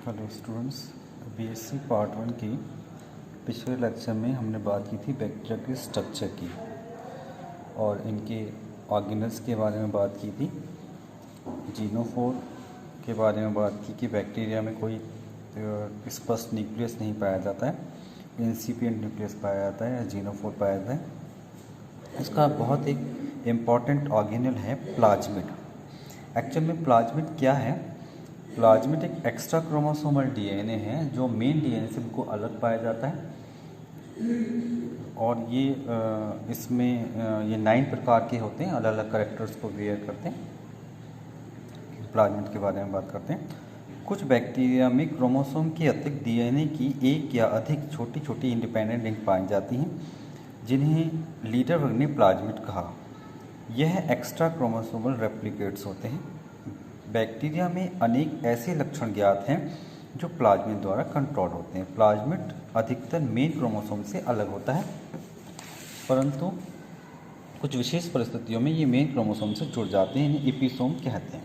Hello students, BSc part 1 की पिछले lecture में हमने बात की थी बैक्टीरिया के स्ट्रक्चर की और इनके ऑर्गेनल्स के बारे में बात की थी। जीनोफोर के बारे में बात की कि बैक्टीरिया में कोई स्पष्ट न्यूक्लियस नहीं पाया जाता है, इंसिपिएंट न्यूक्लियस पाया जाता है या जीनोफोर पाया जाता है। इसका बहुत एक इम्पॉर्टेंट ऑर्गेनल है प्लाज्मिड। एक्चुअल में प्लाज्मिड क्या है? प्लाज्मिड एक एक्स्ट्रा क्रोमोसोमल डीएनए है जो मेन डीएनए से बिल्कुल अलग पाया जाता है और ये इसमें ये 9 प्रकार के होते हैं, अलग अलग कैरेक्टर्स को वेयर करते हैं। प्लाज्मिड के बारे में बात करते हैं। कुछ बैक्टीरिया में क्रोमोसोम के अतिरिक्त डीएनए की एक या अधिक छोटी छोटी इंडिपेंडेंट लिंक पाई जाती हैं जिन्हें लीडर वर्ग ने प्लाज्मिड कहा। यह एक्स्ट्रा क्रोमोसोमल रेप्लिकेट्स होते हैं। बैक्टीरिया में अनेक ऐसे लक्षण ज्ञात हैं जो प्लाज्मिड द्वारा कंट्रोल होते हैं। प्लाज्मिड अधिकतर मेन क्रोमोसोम से अलग होता है, परंतु कुछ विशेष परिस्थितियों में ये मेन क्रोमोसोम से जुड़ जाते हैं, इन्हें एपिसोम कहते हैं।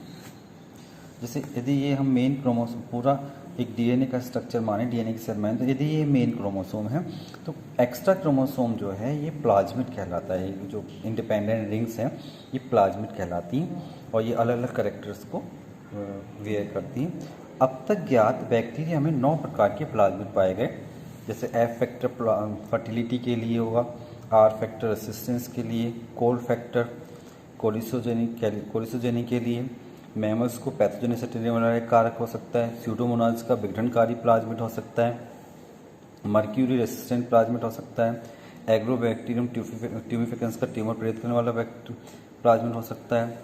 जैसे यदि ये हम मेन क्रोमोसोम पूरा एक डीएनए का स्ट्रक्चर माने, डीएनए की सेल माने, तो यदि ये मेन क्रोमोसोम है तो एक्स्ट्रा क्रोमोसोम जो है ये प्लाज्मिड कहलाता है। ये जो इंडिपेंडेंट रिंग्स हैं ये प्लाज्मिड कहलाती हैं और ये अलग अलग कैरेक्टर्स को वेयर करती हैं। अब तक ज्ञात बैक्टीरिया में 9 प्रकार के प्लाज्मिड पाए गए, जैसे एफ फैक्टर फर्टिलिटी के लिए होगा, आर फैक्टर रेसिस्टेंस के लिए, कोल फैक्टर कोलिसोजेनी के लिए, मैमल्स को पैथोजेनिसिटी देने वाला एक कारक हो सकता है, स्यूडोमोनास का विघटनकारी प्लाज्मिड हो सकता है, मर्क्यूरी रेसिस्टेंट प्लाज्मिड हो सकता है, एग्रोबैक्टीरियम ट्यूमिफिकेंस का ट्यूमर प्रेरित करने वाला प्लाज्मिड हो सकता है,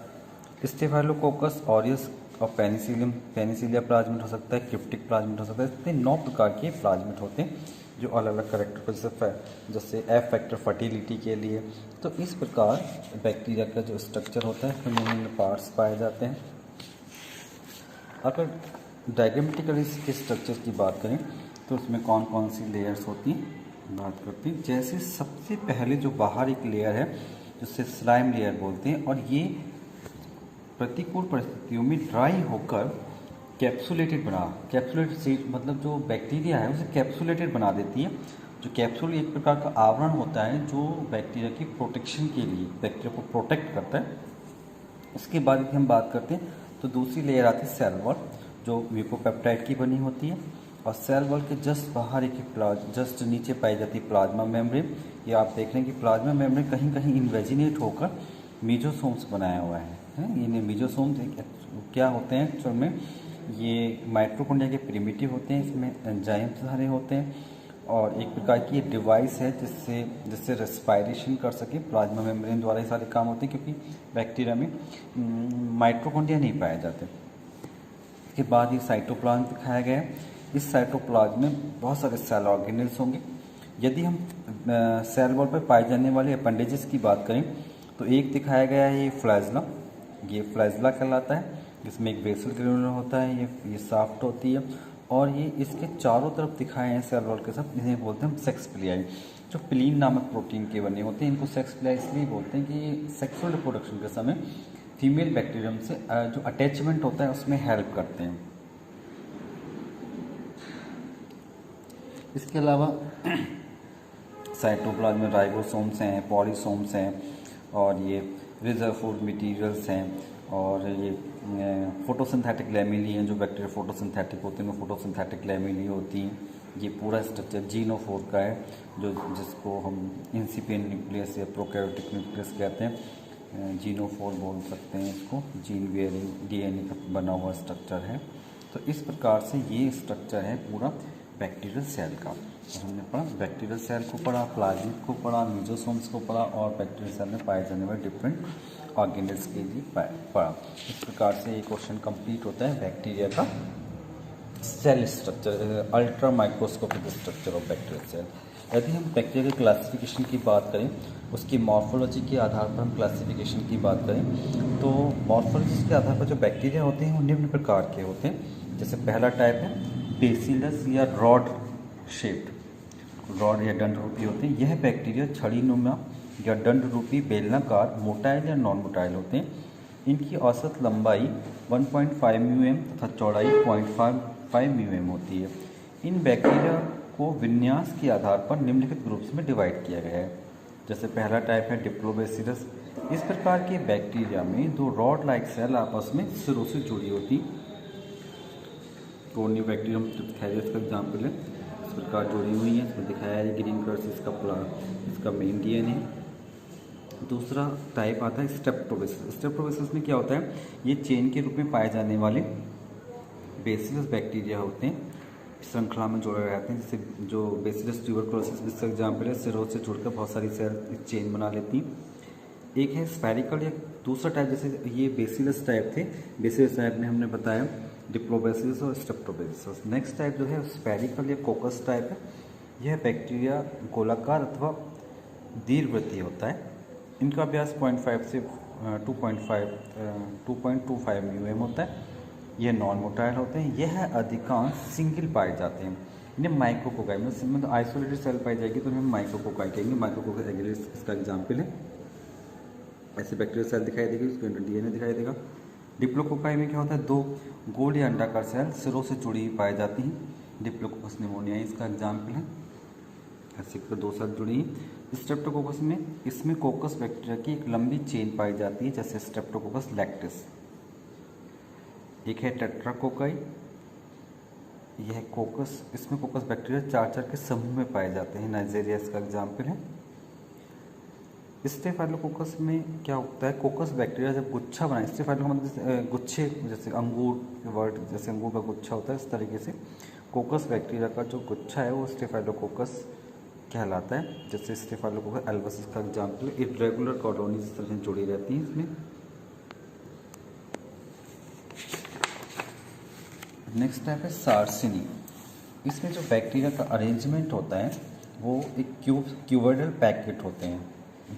स्टेफाइलोकोकस ऑरियस और पेनिसिलिया प्लाज्मिड हो सकता है, क्रिप्टिक प्लाज्मिड हो सकता है। इतने 9 प्रकार के प्लाज्मिड होते हैं जो अलग अलग करेक्टर पर, जैसे एफ फैक्टर फर्टिलिटी के लिए। तो इस प्रकार बैक्टीरिया का जो स्ट्रक्चर होता है उसमें निम्न पार्ट्स पाए जाते हैं। अगर डायग्रामेटिकली इसके स्ट्रक्चर की बात करें तो उसमें कौन कौन सी लेयर्स होती हैं बात करती हैं। जैसे सबसे पहले जो बाहर एक लेयर है जिसे स्लाइम लेयर बोलते हैं और ये प्रतिकूल परिस्थितियों में ड्राई होकर कैप्सुलेटेड मतलब जो बैक्टीरिया है उसे कैप्सुलेटेड बना देती है। जो कैप्सूल एक प्रकार का आवरण होता है जो बैक्टीरिया की प्रोटेक्शन के लिए बैक्टीरिया को प्रोटेक्ट करता है। इसके बाद यदि हम बात करते हैं तो दूसरी लेयर आती है सेल वॉल, जो म्यूकोपेप्टाइड की बनी होती है और सेल वॉल के जस्ट बाहर एक जस्ट नीचे पाई जाती है प्लाज्मा मेम्ब्रेन। ये आप देख रहे हैं कि प्लाज्मा मेम्ब्रेन कहीं कहीं इन्वेजिनेट होकर मीजोसोम्स बनाया हुआ है। ये मीजोसोम्स क्या होते हैं एक्चुअल में? ये माइटोकॉन्ड्रिया के प्रिमिटिव होते हैं, इसमें एंजाइम्स सारे होते हैं और एक प्रकार की ये डिवाइस है जिससे रेस्पायरेशन कर सके। प्लाज्मा मेम्ब्रेन द्वारा ये सारे काम होते हैं क्योंकि बैक्टीरिया में माइटोकॉन्ड्रिया नहीं पाए जाते। इसके बाद ये साइटोप्लाज्म दिखाया गया है। इस साइटोप्लाज्म में बहुत सारे सेल ऑर्गेनल्स होंगे। यदि हम सेल वॉल पर पाए जाने वाले अपेंडेजेस की बात करें तो एक दिखाया गया है ये फ्लैजला कहलाता है, जिसमें एक बेसल ग्रेनुलर होता है, ये साफ्ट होती है और ये इसके चारों तरफ दिखाए हैं सेल वॉल के साथ। इन्हें बोलते हैं सेक्स पिलियाई, जो पिलीन नामक प्रोटीन के बने होते हैं। इनको सेक्स पिलियाई इसलिए बोलते हैं कि ये सेक्सुअल रिप्रोडक्शन के समय फीमेल बैक्टीरियम से जो अटैचमेंट होता है उसमें हेल्प करते हैं। इसके अलावा साइटोप्लाज्म में राइबोसोम्स हैं, पॉलीसोम्स हैं और ये रिजर्व फूड मटेरियल्स हैं और ये फोटोसिंथेटिक लैमेली हैं। जो बैक्टीरिया फोटोसिंथेटिक होते हैं वो फोटोसिंथेटिक लैमेली होती हैं। ये पूरा स्ट्रक्चर जीनोफोर का है, जिसको हम इंसिपिएंट न्यूक्लियस या प्रोकैरियोटिक न्यूक्लियस कहते हैं। जीनोफोर बोल सकते हैं इसको। जीन वेयरिंग डीएनए का बना हुआ स्ट्रक्चर है। तो इस प्रकार से ये स्ट्रक्चर है पूरा बैक्टीरियल सेल का। हमने पढ़ा बैक्टीरियल सेल को पढ़ा, प्लाज्मिड को पढ़ा, मीजोसोम्स को पढ़ा और बैक्टीरियल सेल में पाए जाने वाले डिफरेंट ऑर्गेनल्स के लिए पढ़ा। इस प्रकार से ये क्वेश्चन कंप्लीट होता है बैक्टीरिया का cell structure, ultra microscopic structure of bacterial cell. यदि हम बैक्टीरिया के क्लासिफिकेशन की बात करें, उसकी मॉर्फोलॉजी के आधार पर हम क्लासिफिकेशन की बात करें तो मॉर्फोलॉजी के आधार पर जो बैक्टीरिया होते हैं वो निम्न प्रकार के होते हैं। जैसे पहला टाइप है बेसिलस या रॉड शेप्ड, रॉड या दंड रूपी होते हैं। यह बैक्टीरिया छड़ीनुमा या दंड रूपी बेलनाकार मोटाइल या नॉन मोटाइल होते हैं। इनकी औसत लंबाई 1.5 mm तथा चौड़ाई 5 म्यूएम होती है। इन बैक्टीरिया को विन्यास के आधार पर निम्नलिखित ग्रुप्स में डिवाइड किया गया है। जैसे पहला टाइप है डिप्लोबैसिलस। इस प्रकार के बैक्टीरिया में दो रॉड लाइक सेल आपस में सिरों से जुड़ी होती। कोर्नियोबैक्टीरियम ट्रिप्थेरियस का एग्जाम्पल है, इस प्रकार जुड़ी हुई है, इसमें दिखाया है ग्रीन कलर से इसका मेन डीएनए। दूसरा टाइप आता है स्ट्रेप्टोबैसिलस। स्ट्रेप्टोबैसिलस में क्या होता है, ये चेन के रूप में पाए जाने वाले बेसिलस बैक्टीरिया होते हैं, श्रृंखला में जुड़े रहते हैं। जैसे जो बेसिलस ट्यूबरकुलोसिस इसका एग्जाम्पल है, सिरों से जुड़कर बहुत सारी सेल चेन बना लेती हैं। एक है स्फेरिकल या दूसरा टाइप, जैसे ये बेसिलस टाइप थे, बेसिलस टाइप में हमने बताया डिप्लोबैसिलस और स्ट्रेप्टोबैसिलस। नेक्स्ट टाइप जो है स्फेरिकल या कोकस टाइप है। यह बैक्टीरिया गोलाकार अथवा दीर्घवृत्तीय होता है। इनका व्यास 0.5 से 2.25 म्यूएम होता है। यह नॉन मोटाइल होते हैं। यह अधिकांश सिंगल पाए जाते हैं। इन्हें माइक्रोकोकाई मतलब आइसोलेटेड सेल पाई जाएगी तो इन्हें माइक्रोकोकाई कहेंगे। माइक्रोकोकाई एग्रेस इसका एग्जाम्पल है। ऐसे बैक्टीरियल सेल दिखाई देगी, उसके अंदर डीएनए दिखाई देगा। डिप्लोकोकाई में क्या होता है, दो गोल या अंडाकार सेल सिरों से जुड़ी हुई पाई जाती हैं। डिप्लोकोकस निमोनिया इसका एग्जाम्पल है, ऐसे दो सेल जुड़ी हैं। स्ट्रेप्टोकोकस में इसमें कोकस बैक्टीरिया की एक लंबी चेन पाई जाती है, जैसे स्ट्रेप्टोकोकस लैक्टिस। एक है टेट्राकोकाई, यह कोकस, इसमें कोकस बैक्टीरिया 4 के समूह में पाए जाते हैं। नाइजीरिया इसका एग्जाम्पल है। स्टेफाइलोकोकस में क्या होता है, कोकस बैक्टीरिया जब गुच्छा बनाए, स्टेफाइलो मतलब गुच्छे, जैसे अंगूर वर्ड, जैसे अंगूर का गुच्छा होता है, इस तरीके से कोकस बैक्टीरिया का जो गुच्छा है वो स्टेफाइलोकोकस कहलाता है। जैसे स्टेफाइलोकोकस एल्बस का एग्जाम्पल, इरेगुलर कॉलोनीज इस तरह से जुड़ी रहती हैं इसमें। नेक्स्ट टाइप है सार्सिनी। इसमें जो बैक्टीरिया का अरेंजमेंट होता है वो एक क्यूबोइडल पैकेट होते हैं।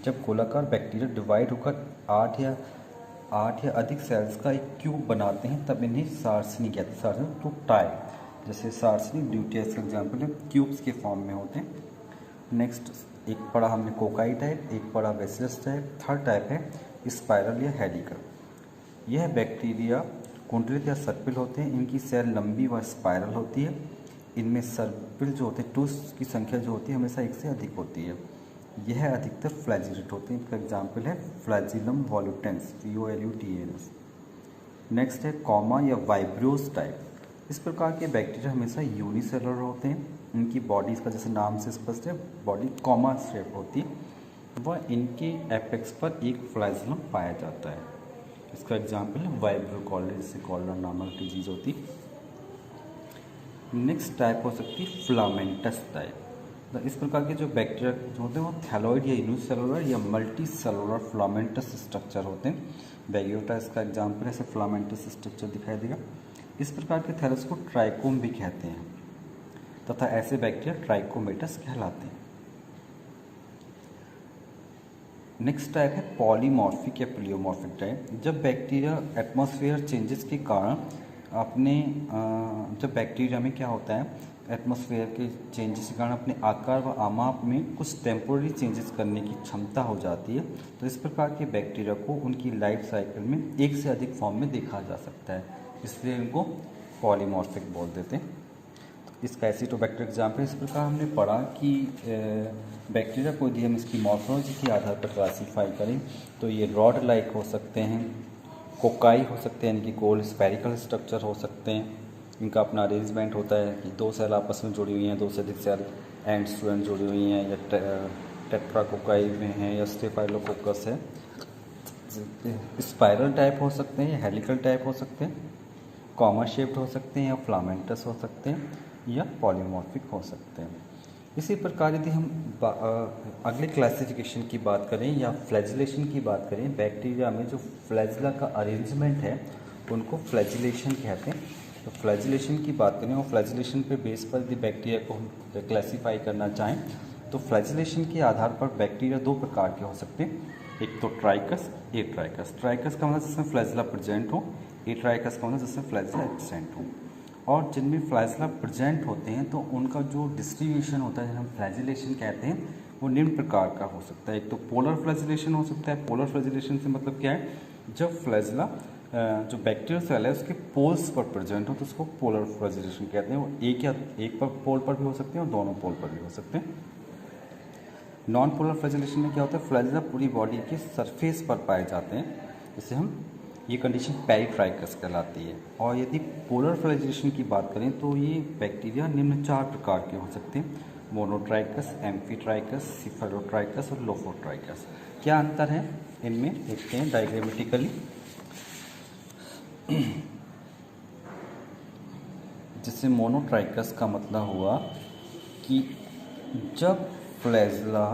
जब गोलाकार बैक्टीरिया डिवाइड होकर 8 या अधिक सेल्स का एक क्यूब बनाते हैं तब इन्हें सार्सिनी कहते हैं। सार्सिनी टू टाई, जैसे सार्सिनी ड्यूटियस का एग्जाम्पल है, क्यूब्स के फॉर्म में होते हैं। नेक्स्ट एक पढ़ा हमने कोकाई टाइप, एक पढ़ा बेसिलस टाइप। थर्ड टाइप है स्पाइरल या हेलिकल। यह बैक्टीरिया कुंडलित या सर्पिल होते हैं। इनकी सेल लंबी व स्पाइरल होती है। इनमें सर्पिल जो होते हैं, टूस की संख्या जो होती है हमेशा एक से अधिक होती है। यह अधिकतर फ्लैजिलेट होते हैं। इनका एग्जाम्पल है फ्लैजिलम वॉल्यूटेंस, VOLUTANS। नेक्स्ट है कॉमा या वाइब्रियोस टाइप। इस प्रकार के बैक्टीरिया हमेशा यूनिसेलुलर होते हैं। इनकी बॉडी का जैसे नाम से स्पष्ट है, बॉडी कॉमा शेप होती है व इनके एपेक्स पर एक फ्लैजिलम पाया जाता है। इसका एग्जाम्पल है वाइब्रियो कॉलर, जिससे कॉलर नामक डिजीज होती। नेक्स्ट टाइप हो सकती है फिलामेंटस टाइप। इस प्रकार के जो बैक्टीरिया जो होते हैं वो थैलॉइड या यूनिसेलुलर या मल्टी सेलुलर फिलामेंटस स्ट्रक्चर होते हैं। बैगियोटा इसका एग्जाम्पल है, ऐसे फिलामेंटस स्ट्रक्चर दिखाई देगा। इस प्रकार के थैलस को ट्राइकोम भी कहते हैं तथा ऐसे बैक्टीरिया ट्राइकोमेटस कहलाते हैं। नेक्स्ट टाइप है पॉलीमॉर्फिक या प्लियोमॉर्फिक टाइप। जब बैक्टीरिया एटमॉस्फेयर चेंजेस के कारण जब बैक्टीरिया में क्या होता है, एटमॉस्फेयर के चेंजेस के कारण अपने आकार व आमाप में कुछ टेम्पोररी चेंजेस करने की क्षमता हो जाती है, तो इस प्रकार के बैक्टीरिया को उनकी लाइफ साइकिल में एक से अधिक फॉर्म में देखा जा सकता है, इसलिए इनको पॉलीमॉर्फिक बोल देते हैं। तो इसका एसिडोबैक्टीरिया एग्जाम्पल, इस प्रकार हमने पढ़ा कि बैक्टीरिया को यदि हम इसकी मॉर्फोलॉजी के आधार पर क्लासीफाई करें तो ये रॉड लाइक हो सकते हैं, कोकाई हो सकते हैं, इनकी गोल स्फेरिकल स्ट्रक्चर हो सकते हैं। इनका अपना अरेंजमेंट होता है कि दो सेल आपस में जुड़ी हुई हैं, दो से अधिक सेल एंड्स टू एंड जुड़ी हुई हैं, या टेट्राकोकाई में है या स्टेफाइलोकोकस है। स्पाइरल टाइप हो सकते हैं या हेलिकल टाइप हो सकते हैं, कॉमा शेप्ड हो सकते हैं या फ्लामेंटस हो सकते हैं या पॉलीमॉर्फिक हो सकते हैं। इसी प्रकार यदि हम अगले क्लासिफिकेशन की बात करें या फ्लैजिलेशन की बात करें, बैक्टीरिया में जो फ्लैजिला का अरेंजमेंट है उनको फ्लैजिलेशन कहते हैं। तो फ्लैजिलेशन की बात करें और फ्लैजिलेशन पे बेस पर यदि बैक्टीरिया को हम क्लासीफाई करना चाहें तो फ्लैजिलेशन के आधार पर बैक्टीरिया दो प्रकार के हो सकते हैं, एक तो ट्राइकस, ए ट्राइकस। ट्राइकस का मतलब जिसमें फ्लैजिला प्रेजेंट हो, ए ट्राइकस का मतलब जिसमें फ्लैजिला एब्सेंट हो। और जिनमें फ्लैजिला प्रेजेंट होते हैं तो उनका जो डिस्ट्रीब्यूशन होता है, जिसे हम फ्लैजिलेशन कहते हैं, वो निम्न प्रकार का हो सकता है। एक तो पोलर फ्लैजिलेशन हो सकता है। पोलर फ्लैजिलेशन से मतलब क्या है, जब फ्लैजिला जो बैक्टीरियल सेल है उसके पोल्स पर प्रेजेंट हो तो उसको पोलर फ्लैजेलेशन कहते हैं। वो एक पर पोल पर भी हो सकते हैं और दोनों पोल पर भी हो सकते हैं। नॉन पोलर फ्लैजेलेशन में क्या होता है, फ्लैजेला पूरी बॉडी के सरफेस पर पाए जाते हैं, जिसे हम ये कंडीशन पेरिट्राइकस कहलाती है। और यदि पोलर फ्लैजेलेशन की बात करें तो ये बैक्टीरिया निम्न 4 प्रकार के हो सकते हैं, मोनोट्राइकस, एम्फीट्राइकस, सिफेलोट्राइकस और लोफोट्राइकस। क्या अंतर है इनमें देखते हैं डायग्रामेटिकली। जिससे मोनोट्राइकस का मतलब हुआ कि जब फ्लैजेला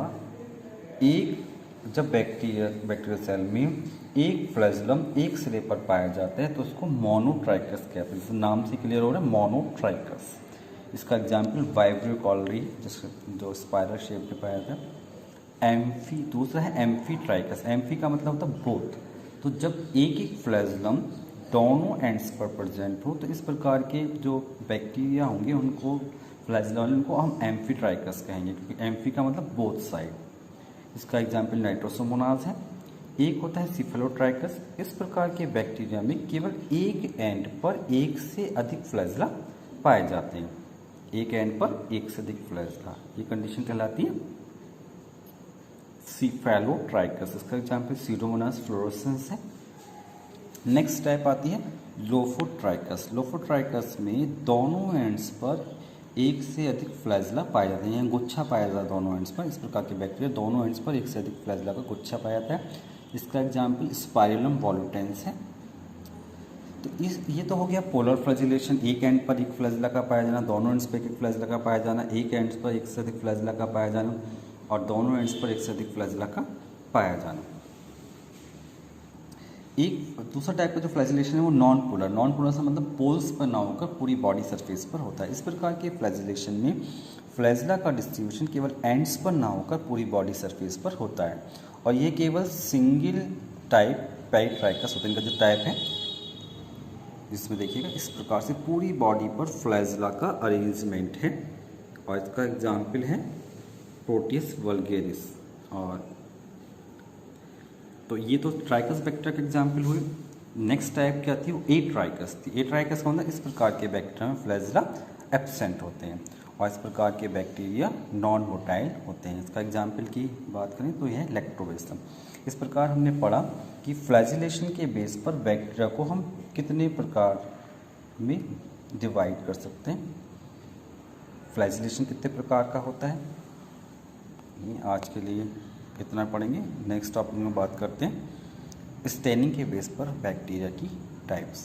जब बैक्टीरियल सेल में एक फ्लैजेलम एक सिरे पर पाया जाता है तो उसको मोनोट्राइकस कहते हैं। जैसे नाम से क्लियर हो रहा है, मोनोट्राइकस। इसका एग्जाम्पल वाइब्रियो कॉलरी जो स्पाइरल शेप में पाया जाता है। दूसरा है एम्फीट्राइकस। एम्फी का मतलब होता है बोथ। तो जब एक फ्लैजेलम दोनों एंड्स पर प्रेजेंट हो तो इस प्रकार के जो बैक्टीरिया होंगे उनको फ्लैजेला उनको हम एम्फीट्राइकस कहेंगे, क्योंकि एम्फी का मतलब बोथ साइड। इसका एग्जाम्पल नाइट्रोसोमोनाज है। एक होता है सिफेलोट्राइकस। इस प्रकार के बैक्टीरिया में केवल एक एंड पर एक से अधिक फ्लैजेला पाए जाते हैं। एक एंड पर एक से अधिक फ्लैजेला, ये कंडीशन कहलाती है सिफेलोट्राइकस। इसका एग्जाम्पल सीडोमोनास फ्लोरोसेंस है। नेक्स्ट टाइप आती है लोफोट्राइकस। लोफोट्राइकस में दोनों एंड्स पर एक से अधिक फ्लैजेला पाया जाता है, यहाँ गुच्छा पाया जाता है दोनों एंड्स पर। इस प्रकार के बैक्टीरिया दोनों एंड्स पर एक से अधिक फ्लैजेला का गुच्छा पाया जाता है। इसका एग्जाम्पल स्पाइरलम वॉल्यूटेंस है। तो ये तो हो गया पोलर फ्लैजेलेशन, एक एंड पर एक फ्लैजेला का पाया जाना, दोनों एंड्स पर एक फ्लैजेला का पाया जाना, एक एंड्स पर एक से अधिक फ्लैजेला का पाया जाना और दोनों एंड्स पर एक से अधिक फ्लैजेला का पाया जाना। एक दूसरा टाइप का जो फ्लैजेलेशन है वो नॉन पोलर। नॉन पोलर से मतलब पोल्स पर ना होकर पूरी बॉडी सरफेस पर होता है। इस प्रकार के फ्लैजेलेशन में फ्लैजेला का डिस्ट्रीब्यूशन केवल एंड्स पर ना होकर पूरी बॉडी सरफेस पर होता है और ये केवल सिंगल टाइप पेरिट्राइकस होता है। इनका जो टाइप है जिसमें देखिएगा इस प्रकार से पूरी बॉडी पर फ्लैजेला का अरेंजमेंट है और इसका एग्जाम्पल है प्रोटियस वल्गेरिस। और तो ये तो ट्राइकस बैक्टीरिया के एग्जाम्पल हुए। नेक्स्ट टाइप क्या थी, वो ए ट्राइकस थी। ए ट्राइकस का मतलब इस प्रकार के बैक्टीरिया में फ्लैजेला एब्सेंट होते हैं और इस प्रकार के बैक्टीरिया नॉन मोटाइल होते हैं। इसका एग्जाम्पल की बात करें तो यह है लैक्टोबैसिलम। इस प्रकार हमने पढ़ा कि फ्लैजिलेशन के बेस पर बैक्टीरिया को हम कितने प्रकार में डिवाइड कर सकते हैं, फ्लैजिलेशन कितने प्रकार का होता है। ये आज के लिए इतना पढ़ेंगे। नेक्स्ट टॉपिक में बात करते हैं स्टेनिंग के बेस पर बैक्टीरिया की टाइप्स।